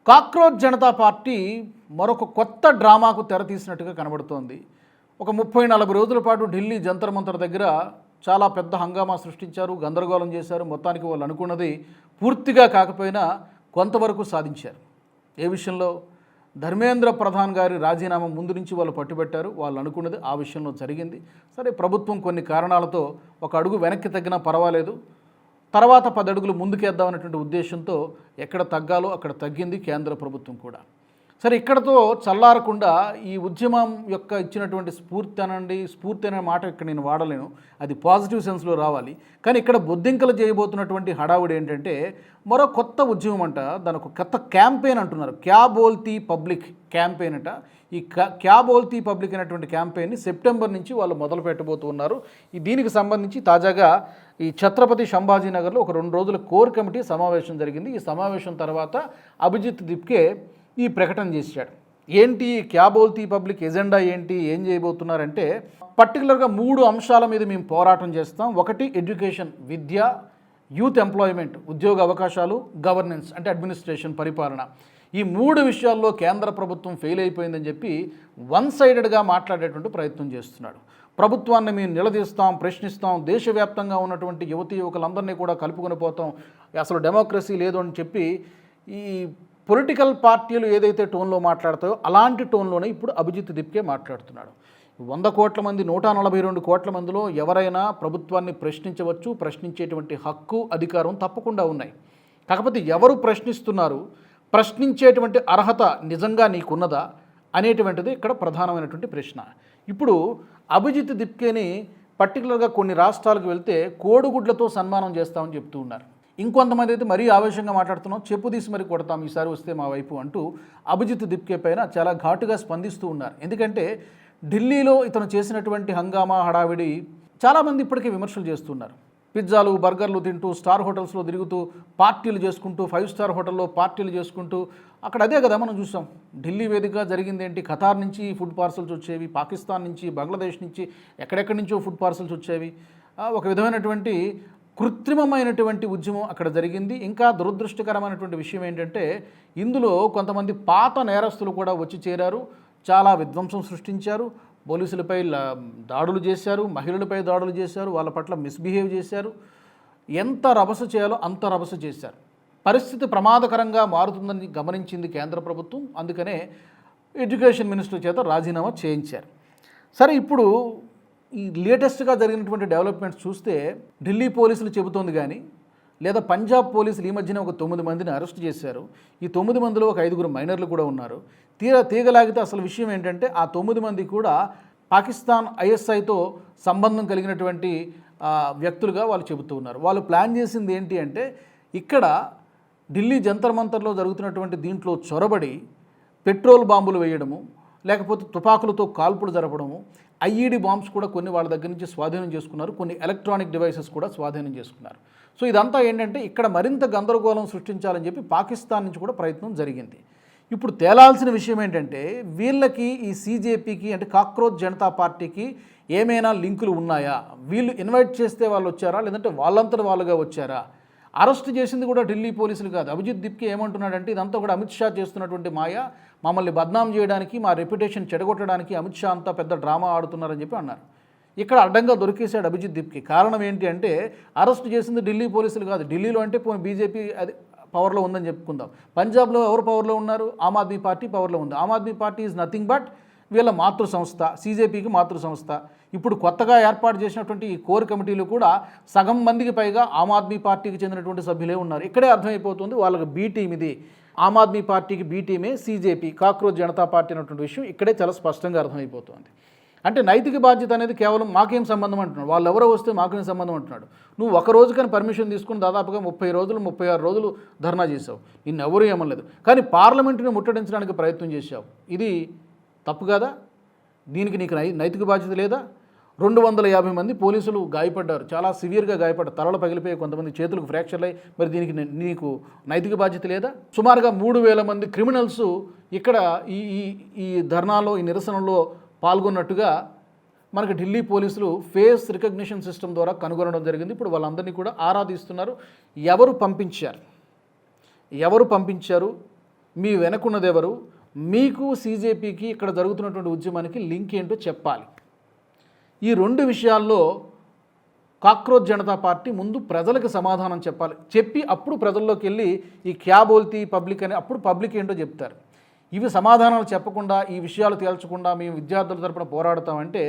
Cockroach Janata party మరొక కొత్త డ్రామాకు తెరతీసినట్టుగా కనబడుతోంది. ఒక 30-40 రోజుల పాటు ఢిల్లీ జంతర్ మంతర్ దగ్గర చాలా పెద్ద హంగామా సృష్టించారు, గందరగోళం చేశారు. మొత్తానికి వాళ్ళు అనుకున్నది పూర్తిగా కాకపోయినా కొంతవరకు సాధించారు. ఏ విషయంలో? ధర్మేంద్ర ప్రధాన్ గారి రాజీనామా ముందు నుంచి వాళ్ళు పట్టుబట్టారు. వాళ్ళు అనుకున్నది ఆ విషయంలో జరిగింది. సరే, ప్రభుత్వం కొన్ని కారణాలతో ఒక అడుగు వెనక్కి తగ్గినా పర్వాలేదు, తర్వాత 10 అడుగులు ముందుకేద్దామనేటువంటి ఉద్దేశంతో ఎక్కడ తగ్గాలో అక్కడ తగ్గింది కేంద్ర ప్రభుత్వం కూడా. సరే, ఇక్కడతో చల్లారకుండా ఈ ఉద్యమం యొక్క ఇచ్చినటువంటి స్ఫూర్తి అనే మాట ఇక్కడ నేను వాడలేను, అది పాజిటివ్ సెన్స్లో రావాలి. కానీ ఇక్కడ బొద్దింకలు చేయబోతున్నటువంటి హడావుడి ఏంటంటే మరో కొత్త ఉద్యమం అంట. దానికి ఒక కొత్త క్యాంపెయిన్ అంటున్నారు, క్యా బోల్తీ పబ్లిక్ క్యాంపెయిన్ అంట. ఈ క్యా బోల్తీ పబ్లిక్ అనేటువంటి క్యాంపెయిన్ని సెప్టెంబర్ నుంచి వాళ్ళు మొదలు పెట్టబోతున్నారు. దీనికి సంబంధించి తాజాగా ఈ ఛత్రపతి సంభాజీనగర్లో ఒక 2 రోజుల కోర్ కమిటీ సమావేశం జరిగింది. ఈ సమావేశం తర్వాత అభిజిత్ దిప్కే ఈ ప్రకటన చేశాడు. ఏంటి క్యా బోల్తీ పబ్లిక్ ఎజెండా ఏంటి, ఏం చేయబోతున్నారంటే పర్టికులర్గా 3 అంశాల మీద మేము పోరాటం చేస్తాం. ఒకటి ఎడ్యుకేషన్, విద్య, యూత్ ఎంప్లాయ్మెంట్, ఉద్యోగ అవకాశాలు, గవర్నెన్స్ అంటే అడ్మినిస్ట్రేషన్, పరిపాలన. ఈ 3 విషయాల్లో కేంద్ర ప్రభుత్వం ఫెయిల్ అయిపోయిందని చెప్పి వన్ సైడెడ్గా మాట్లాడేటువంటి ప్రయత్నం చేస్తున్నాడు. ప్రభుత్వాన్ని మేము నిలదీస్తాం, ప్రశ్నిస్తాం, దేశవ్యాప్తంగా ఉన్నటువంటి యువకులందరినీ కూడా కలుపుకొని పోతాం, అసలు డెమోక్రసీ లేదు అని చెప్పి ఈ పొలిటికల్ పార్టీలు ఏదైతే టోన్లో మాట్లాడతాయో అలాంటి టోన్లోనే ఇప్పుడు అభిజిత్ దిప్కే మాట్లాడుతున్నాడు. 100 కోట్ల మంది 142 కోట్ల మందిలో ఎవరైనా ప్రభుత్వాన్ని ప్రశ్నించవచ్చు, ప్రశ్నించేటువంటి హక్కు, అధికారం తప్పకుండా ఉన్నాయి. కాకపోతే ఎవరు ప్రశ్నిస్తున్నారు, ప్రశ్నించేటువంటి అర్హత నిజంగా నీకున్నదా అనేటువంటిది ఇక్కడ ప్రధానమైనటువంటి ప్రశ్న. ఇప్పుడు అభిజిత్ దిప్కేని పర్టికులర్గా కొన్ని రాష్ట్రాలకు వెళ్తే కోడిగుడ్లతో సన్మానం చేస్తామని చెప్తూ ఉన్నారు. ఇంకొంతమంది అయితే మరీ ఆవేశంగా మాట్లాడుతున్నాం, చెప్పు తీసి మరి కొడతాం ఈసారి వస్తే మా వైపు అంటూ అభిజిత్ దిప్కే పైన చాలా ఘాటుగా స్పందిస్తూ ఉన్నారు. ఎందుకంటే ఢిల్లీలో ఇతను చేసినటువంటి హంగామా, హడావిడి చాలామంది ఇప్పటికే విమర్శలు చేస్తున్నారు. పిజ్జాలు, బర్గర్లు తింటూ, స్టార్ హోటల్స్లో తిరుగుతూ, పార్టీలు చేసుకుంటూ, 5 స్టార్ హోటల్లో పార్టీలు చేసుకుంటూ, అక్కడ అదే కదా మనం చూసాం. ఢిల్లీ వేదికగా జరిగింది ఏంటి? ఖతార్ నుంచి ఫుడ్ పార్సల్స్ వచ్చేవి, పాకిస్తాన్ నుంచి, బంగ్లాదేశ్ నుంచి, ఎక్కడెక్కడి నుంచో ఫుడ్ పార్సల్స్ వచ్చేవి. ఒక విధమైనటువంటి కృత్రిమమైనటువంటి ఉద్యమం అక్కడ జరిగింది. ఇంకా దురదృష్టకరమైనటువంటి విషయం ఏంటంటే ఇందులో కొంతమంది పాత నేరస్తులు కూడా వచ్చి చేరారు, చాలా విధ్వంసం సృష్టించారు, పోలీసులపై దాడులు చేశారు, మహిళలపై దాడులు చేశారు, వాళ్ళ పట్ల మిస్బిహేవ్ చేశారు. ఎంత రభస చేయాలో అంత రభస చేశారు. పరిస్థితి ప్రమాదకరంగా మారుతుందని గమనించింది కేంద్ర ప్రభుత్వం. అందుకనే ఎడ్యుకేషన్ మినిస్టర్ చేత రాజీనామా చేయించారు. సరే, ఇప్పుడు ఈ లేటెస్ట్గా జరిగినటువంటి డెవలప్మెంట్స్ చూస్తే ఢిల్లీ పోలీసులు చెబుతోంది కానీ, లేదా పంజాబ్ పోలీసులు ఈ మధ్యన ఒక 9 మందిని అరెస్ట్ చేశారు. ఈ 9 మందిలో ఒక 5 మైనర్లు కూడా ఉన్నారు. తీగలాగితే అసలు విషయం ఏంటంటే ఆ 9 మంది కూడా పాకిస్తాన్ ఐఎస్ఐతో సంబంధం కలిగినటువంటి వ్యక్తులుగా వాళ్ళు చెబుతూ ఉన్నారు. వాళ్ళు ప్లాన్ చేసింది ఏంటి అంటే ఇక్కడ ఢిల్లీ జంతర్ మంతర్లో జరుగుతున్నటువంటి దీంట్లో చొరబడి పెట్రోల్ బాంబులు వేయడము, లేకపోతే తుపాకులతో కాల్పులు జరపడము, ఐఈడి బాంబ్స్ కూడా కొన్ని వాళ్ళ దగ్గర నుంచి స్వాధీనం చేసుకున్నారు, కొన్ని ఎలక్ట్రానిక్ డివైసెస్ కూడా స్వాధీనం చేసుకున్నారు. సో ఇదంతా ఏంటంటే ఇక్కడ మరింత గందరగోళం సృష్టించాలని చెప్పి పాకిస్తాన్ నుంచి కూడా ప్రయత్నం జరిగింది. ఇప్పుడు తేలాల్సిన విషయం ఏంటంటే వీళ్ళకి, ఈ సీజేపీకి అంటే కాక్రోచ్ జనతా పార్టీకి ఏమైనా లింకులు ఉన్నాయా? వీళ్ళు ఇన్వైట్ చేస్తే వాళ్ళు వచ్చారా, లేదంటే వాళ్ళంతటి వాళ్ళుగా వచ్చారా? అరెస్ట్ చేసింది కూడా ఢిల్లీ పోలీసులు కాదు. అభిజిత్ దిప్కే ఏమంటున్నాడంటే ఇదంతా కూడా అమిత్ షా చేస్తున్నటువంటి మాయ, మమ్మల్ని బద్నాం చేయడానికి, మా రెప్యుటేషన్ చెడగొట్టడానికి అమిత్ షా అంతా పెద్ద డ్రామా ఆడుతున్నారని చెప్పి అన్నారు. ఇక్కడ అడ్డంగా దొరికేశాడు అభిజిత్ దిప్కే. కారణం ఏంటి అంటే అరెస్ట్ చేసింది ఢిల్లీ పోలీసులు కాదు. ఢిల్లీలో అంటే బీజేపీ అది పవర్లో ఉందని చెప్పుకుందాం. పంజాబ్లో ఎవరు పవర్లో ఉన్నారు? ఆమ్ ఆద్మీ పార్టీ పవర్లో ఉంది. Aam Aadmi party is nothing but వీళ్ళ మాతృ సంస్థ, సీజేపీకి మాతృ సంస్థ. ఇప్పుడు కొత్తగా ఏర్పాటు చేసినటువంటి ఈ కోర్ కమిటీలు కూడా సగం మందికి పైగా ఆమ్ ఆద్మీ పార్టీకి చెందినటువంటి సభ్యులే ఉన్నారు. ఇక్కడే అర్థమైపోతుంది వాళ్ళకి బీ టీమ్ ఇది. ఆమ్ ఆద్మీ పార్టీకి బీ టీమే సీజేపీ, కాక్రోచ్ జనతా పార్టీ అనేటువంటి విషయం ఇక్కడే చాలా స్పష్టంగా అర్థమైపోతుంది. అంటే నైతిక బాధ్యత అనేది కేవలం మాకేం సంబంధం అంటున్నాడు, వాళ్ళు ఎవరో వస్తే మాకేం సంబంధం అంటున్నాడు. నువ్వు ఒక రోజు కానీ పర్మిషన్ తీసుకుని దాదాపుగా 30 రోజులు 36 రోజులు ధర్నా చేసావు, నిన్ను ఎవరూ ఏమనలేదు. కానీ పార్లమెంటుని ముట్టడించడానికి ప్రయత్నం చేశావు. ఇది తప్పు కదా? దీనికి నీకు నైతిక బాధ్యత లేదా? 250 మంది పోలీసులు గాయపడ్డారు, చాలా సివియర్గా గాయపడ్డారు, తలలు పగిలిపోయి, కొంతమంది చేతులకు ఫ్రాక్చర్లు అయ్యి. మరి దీనికి నీకు నైతిక బాధ్యత లేదా? సుమారుగా 3000 మంది క్రిమినల్స్ ఇక్కడ ఈ ధర్నాలో, ఈ నిరసనలో పాల్గొన్నట్టుగా మనకి ఢిల్లీ పోలీసులు ఫేస్ రికగ్నిషన్ సిస్టమ్ ద్వారా కనుగొనడం జరిగింది. ఇప్పుడు వాళ్ళందరినీ కూడా ఆరాధిస్తున్నారు. ఎవరు పంపించారు, మీ వెనకున్నదెవరు, మీకు సీజేపీకి ఇక్కడ జరుగుతున్నటువంటి ఉద్యమానికి లింక్ ఏంటో చెప్పాలి. ఈ 2 విషయాల్లో కాక్రోచ్ జనతా పార్టీ ముందు ప్రజలకు సమాధానం చెప్పాలి. చెప్పి అప్పుడు ప్రజల్లోకి వెళ్ళి ఈ క్యా బోల్తీ పబ్లిక్ అని అప్పుడు పబ్లిక్ ఏంటో చెప్తారు. ఇవి సమాధానాలు చెప్పకుండా, ఈ విషయాలు తేల్చకుండా మేము విద్యార్థుల తరపున పోరాడతామంటే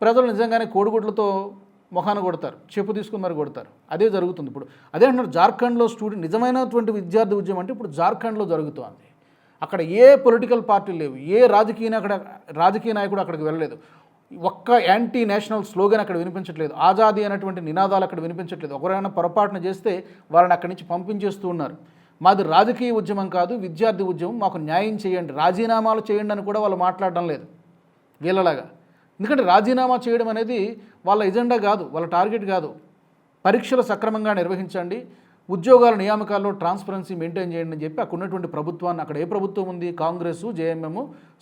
ప్రజలు నిజంగానే కోడిగుడ్లతో మొఖాన కొడతారు, చెప్పు తీసుకుని మరి కొడతారు. అదే జరుగుతుంది ఇప్పుడు. అదే అంటున్నారు, జార్ఖండ్లో నిజమైనటువంటి విద్యార్థి ఉద్యమం అంటే ఇప్పుడు జార్ఖండ్లో జరుగుతోంది. అక్కడ ఏ పొలిటికల్ పార్టీలు లేవు, ఏ రాజకీయ నాయకుడు అక్కడికి వెళ్ళలేదు, ఒక్క యాంటీ నేషనల్ స్లోగన్ అక్కడ వినిపించట్లేదు, ఆజాదీ అనేటువంటి నినాదాలు అక్కడ వినిపించట్లేదు. ఒకరైనా పొరపాటున చేస్తే వాళ్ళని అక్కడి నుంచి పంపించేస్తూ ఉన్నారు. మాది రాజకీయ ఉద్యమం కాదు, విద్యార్థి ఉద్యమం, మాకు న్యాయం చేయండి, రాజీనామాలు చేయండి అని కూడా వాళ్ళు మాట్లాడడం లేదు వీళ్ళలాగా. ఎందుకంటే రాజీనామా చేయడం అనేది వాళ్ళ ఎజెండా కాదు, వాళ్ళ టార్గెట్ కాదు. పరీక్షలు సక్రమంగా నిర్వహించండి, ఉద్యోగాల నియామకాల్లో ట్రాన్స్పరెన్సీ మెయింటైన్ చేయండి అని చెప్పి అక్కడ ఉన్నటువంటి ప్రభుత్వాన్ని, అక్కడ ఏ ప్రభుత్వం ఉంది, కాంగ్రెస్, జేఎంఎం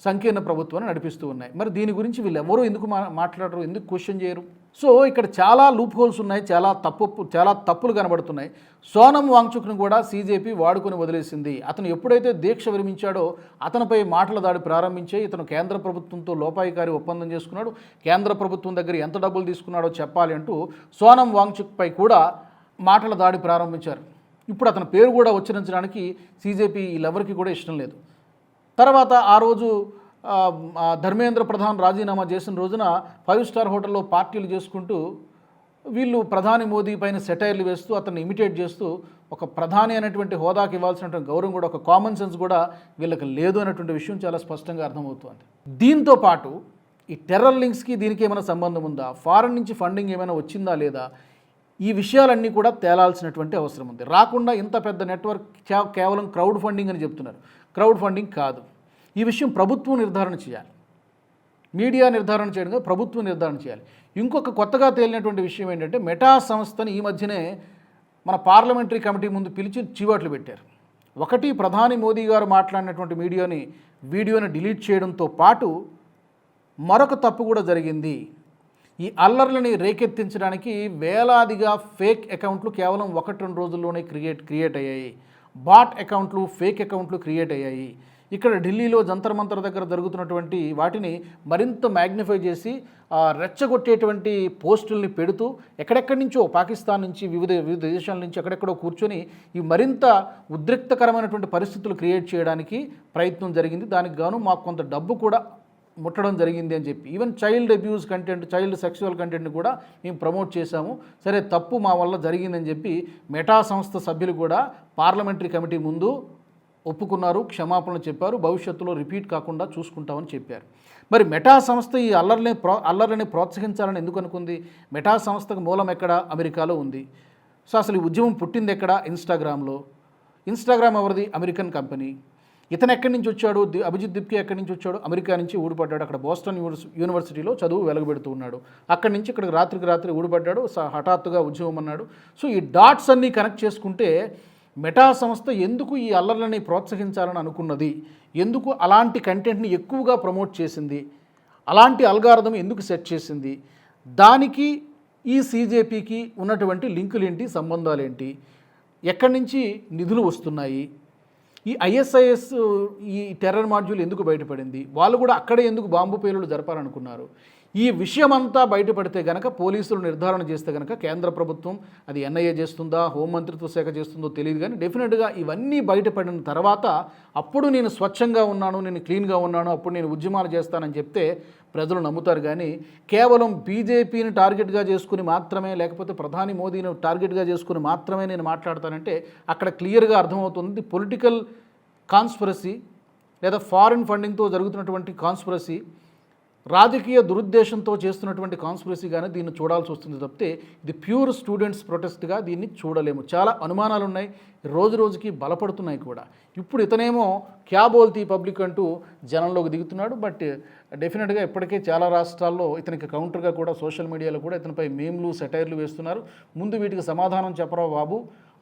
సంకీర్ణ ప్రభుత్వాన్ని నడిపిస్తూ ఉన్నాయి. మరి దీని గురించి వీళ్ళు ఎవరు ఎందుకు మాట్లాడరు, ఎందుకు క్వశ్చన్ చేయరు? సో ఇక్కడ చాలా లూప్ హోల్స్ ఉన్నాయి, చాలా తప్పులు కనబడుతున్నాయి. సోనం వాంగ్చుక్ను కూడా సీజేపీ వాడుకొని వదిలేసింది. అతను ఎప్పుడైతే దీక్ష విరమించాడో అతనిపై మాటల దాడి ప్రారంభించే ఇతను కేంద్ర ప్రభుత్వంతో లోపాయికారి ఒప్పందం చేసుకున్నాడు, కేంద్ర ప్రభుత్వం దగ్గర ఎంత డబ్బులు తీసుకున్నాడో చెప్పాలి అంటూ సోనం వాంగ్చుక్పై కూడా మాటల దాడి ప్రారంభించారు. ఇప్పుడు అతని పేరు కూడా ఉచ్చరించడానికి సీజేపీ వీళ్ళెవరికి కూడా ఇష్టం లేదు. తర్వాత ఆ రోజు ధర్మేంద్ర ప్రధాన్ రాజీనామా చేసిన రోజున 5 స్టార్ హోటల్లో పార్టీలు చేసుకుంటూ వీళ్ళు ప్రధాని మోదీ పైన సెటైర్లు వేస్తూ అతన్ని ఇమిటేట్ చేస్తూ ఒక ప్రధాని అనేటువంటి హోదాకి ఇవ్వాల్సినటువంటి గౌరవం కూడా, ఒక కామన్ సెన్స్ కూడా వీళ్ళకి లేదు అనేటువంటి విషయం చాలా స్పష్టంగా అర్థమవుతుంది. దీంతో పాటు ఈ టెర్రర్ లింక్స్కి దీనికి ఏమైనా సంబంధం ఉందా, ఫారెన్ నుంచి ఫండింగ్ ఏమైనా వచ్చిందా లేదా, ఈ విషయాలన్నీ కూడా తేలాల్సినటువంటి అవసరం ఉంది. రాకుండా ఇంత పెద్ద నెట్వర్క్ కేవలం క్రౌడ్ ఫండింగ్ అని చెప్తున్నారు. క్రౌడ్ ఫండింగ్ కాదు. ఈ విషయం ప్రభుత్వం నిర్ధారణ చేయాలి, మీడియా నిర్ధారణ చేయడం కాదు, ప్రభుత్వం నిర్ధారణ చేయాలి. ఇంకొక కొత్తగా తేలినటువంటి విషయం ఏంటంటే మెటా సంస్థని ఈ మధ్యనే మన పార్లమెంటరీ కమిటీ ముందు పిలిచి చీవాట్లు పెట్టారు. ఒకటి, ప్రధాని మోదీ గారు మాట్లాడినటువంటి వీడియోని డిలీట్ చేయడంతో పాటు మరొక తప్పు కూడా జరిగింది. ఈ అల్లర్లని రేకెత్తించడానికి వేలాదిగా ఫేక్ అకౌంట్లు కేవలం 1-2 రోజుల్లోనే క్రియేట్ అయ్యాయి. బాట్ అకౌంట్లు, ఫేక్ అకౌంట్లు క్రియేట్ అయ్యాయి. ఇక్కడ ఢిల్లీలో జంతర్ మంతర్ దగ్గర జరుగుతున్నటువంటి వాటిని మరింత మ్యాగ్నిఫై చేసి రెచ్చగొట్టేటువంటి పోస్టుల్ని పెడుతూ ఎక్కడెక్కడి నుంచో పాకిస్తాన్ నుంచి వివిధ దేశాల నుంచి ఎక్కడెక్కడో కూర్చొని ఈ మరింత ఉద్రిక్తకరమైనటువంటి పరిస్థితులు క్రియేట్ చేయడానికి ప్రయత్నం జరిగింది. దానికి గాను మాకు కొంత డబ్బు కూడా ముట్టడం జరిగింది అని చెప్పి, even child abuse content, child sexual కంటెంట్ని కూడా మేము ప్రమోట్ చేశాము, సరే తప్పు మా వల్ల జరిగిందని చెప్పి మెటా సంస్థ సభ్యులు కూడా పార్లమెంటరీ కమిటీ ముందు ఒప్పుకున్నారు, క్షమాపణలు చెప్పారు, భవిష్యత్తులో రిపీట్ కాకుండా చూసుకుంటామని చెప్పారు. మరి మెటా సంస్థ ఈ అల్లర్లని ప్రోత్సహించాలని ఎందుకు అనుకుంది? మెటా సంస్థకు మూలం ఎక్కడ? అమెరికాలో ఉంది. సో అసలు ఈ ఉద్యమం పుట్టింది ఎక్కడ? ఇన్స్టాగ్రామ్ ఎవరిది? American company. ఇతను ఎక్కడి నుంచి వచ్చాడు? అభిజిత్ దిప్కే ఎక్కడి నుంచి వచ్చాడు? అమెరికా నుంచి ఊడిపడ్డాడు. అక్కడ బోస్టన్ యూనివర్సిటీలో చదువు వెలుగుపెడుతూ ఉన్నాడు. అక్కడి నుంచి ఇక్కడికి రాత్రి ఊడిపడ్డాడు, హఠాత్తుగా ఉద్యమం అన్నాడు. సో ఈ డాట్స్ అన్నీ కనెక్ట్ చేసుకుంటే మెటా సంస్థ ఎందుకు ఈ అల్లర్లని ప్రోత్సహించాలని అనుకున్నది, ఎందుకు అలాంటి కంటెంట్ని ఎక్కువగా ప్రమోట్ చేసింది, అలాంటి అల్గారిథం ఎందుకు సెట్ చేసింది, దానికి ఈ సీజేపీకి ఉన్నటువంటి లింకులు ఏంటి, సంబంధాలు ఏంటి, ఎక్కడి నుంచి నిధులు వస్తున్నాయి, ఈ ఐఎస్ఐఎస్ ఈ టెర్రర్ మాడ్యూల్ ఎందుకు బయటపడింది, వాళ్ళు కూడా అక్కడే ఎందుకు బాంబు పేలుడు జరపాలనుకున్నారు, ఈ విషయమంతా బయటపడితే గనక, పోలీసులు నిర్ధారణ చేస్తే గనక, కేంద్ర ప్రభుత్వం అది ఎన్ఐఏ చేస్తుందా, హోంమంత్రిత్వ శాఖ చేస్తుందో తెలియదు, కానీ డెఫినెట్గా ఇవన్నీ బయటపడిన తర్వాత అప్పుడు నేను స్వచ్ఛంగా ఉన్నాను, నేను క్లీన్గా ఉన్నాను, అప్పుడు నేను ఉద్యమాలు చేస్తానని చెప్తే ప్రజలు నమ్ముతారు. కానీ కేవలం బీజేపీని టార్గెట్గా చేసుకుని మాత్రమే, లేకపోతే ప్రధాని మోదీని టార్గెట్గా చేసుకుని మాత్రమే నేను మాట్లాడతానంటే అక్కడ క్లియర్గా అర్థమవుతుంది పొలిటికల్ కాన్స్పిరసీ లేదా ఫారిన్ ఫండింగ్తో జరుగుతున్నటువంటి కాన్స్పిరసీ, రాజకీయ దురుద్దేశంతో చేస్తున్నటువంటి కాన్స్పిరసీగానే దీన్ని చూడాల్సి వస్తుంది తప్పితే ఇది ప్యూర్ స్టూడెంట్స్ ప్రొటెస్ట్గా దీన్ని చూడలేము. చాలా అనుమానాలు ఉన్నాయి, రోజు రోజుకి బలపడుతున్నాయి కూడా. ఇప్పుడు ఇతనేమో క్యా బోల్తీ పబ్లిక్ అంటూ జనంలోకి దిగుతున్నాడు. బట్ డెఫినెట్గా ఇప్పటికే చాలా రాష్ట్రాల్లో ఇతనికి కౌంటర్గా కూడా సోషల్ మీడియాలో కూడా ఇతనిపై మేమ్లు, సెటైర్లు వేస్తున్నారు. ముందు వీటికి సమాధానం చెప్పరా బాబు,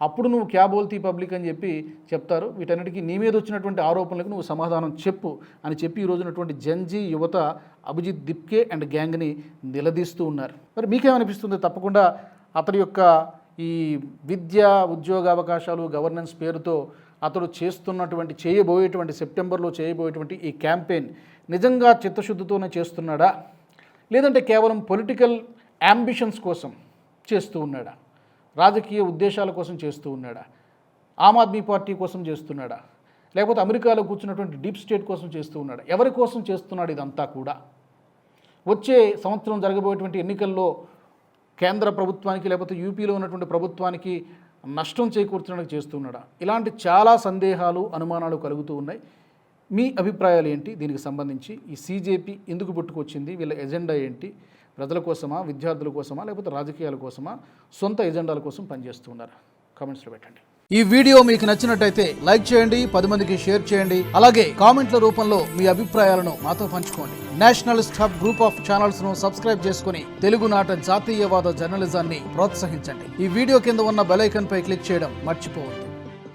అప్పుడు నువ్వు క్యా బోల్తీ పబ్లిక్ అని చెప్పి చెప్తారు. వీటన్నిటికీ నీ మీద వచ్చినటువంటి ఆరోపణలకు నువ్వు సమాధానం చెప్పు అని చెప్పి ఈ రోజునటువంటి జంజీ యువత అభిజిత్ దిప్కే అండ్ గ్యాంగ్ని నిలదీస్తూ ఉన్నారు. మరి మీకేమనిపిస్తుంది? తప్పకుండా అతడి యొక్క ఈ విద్య, ఉద్యోగ అవకాశాలు, గవర్నెన్స్ పేరుతో అతడు చేయబోయేటువంటి సెప్టెంబర్లో చేయబోయేటువంటి ఈ క్యాంపెయిన్ నిజంగా చిత్తశుద్ధితోనే చేస్తున్నాడా, లేదంటే కేవలం పొలిటికల్ యాంబిషన్స్ కోసం చేస్తూ ఉన్నాడా, రాజకీయ ఉద్దేశాల కోసం చేస్తూ ఉన్నాడా, ఆమ్ ఆద్మీ పార్టీ కోసం చేస్తున్నాడా, లేకపోతే అమెరికాలో కూర్చున్నటువంటి డీప్ స్టేట్ కోసం చేస్తూ ఉన్నాడా, ఎవరి కోసం చేస్తున్నాడు ఇదంతా కూడా? వచ్చే సంవత్సరం జరగబోయేటువంటి ఎన్నికల్లో కేంద్ర ప్రభుత్వానికి లేకపోతే యూపీలో ఉన్నటువంటి ప్రభుత్వానికి నష్టం చేకూర్చడానికి చేస్తున్నాడా? ఇలాంటి చాలా సందేహాలు, అనుమానాలు కలుగుతూ ఉన్నాయి. మీ అభిప్రాయాలు ఏంటి దీనికి సంబంధించి? ఈ సీజేపీ ఎందుకు పుట్టుకొచ్చింది? వీళ్ళ ఎజెండా ఏంటి? ప్రజల కోసమా, విద్యార్థుల కోసమా, లేకపోతే రాజకీయాల కోసమా, సొంత ఎజెండాల కోసం పనిచేస్తున్నారు? కామెంట్స్లో పెట్టండి. ఈ వీడియో మీకు నచ్చినట్టయితే లైక్ చేయండి, 10 మందికి షేర్ చేయండి. అలాగే కామెంట్ల రూపంలో మీ అభిప్రాయాలను మాతో పంచుకోండి. Nationalist hub group of channels ను సబ్స్క్రైబ్ చేసుకుని తెలుగునాట జాతీయవాద జర్నలిజాన్ని ప్రోత్సహించండి. ఈ వీడియో కింద ఉన్న బెల్ ఐకాన్ పై క్లిక్ చేయడం మర్చిపోవద్దు.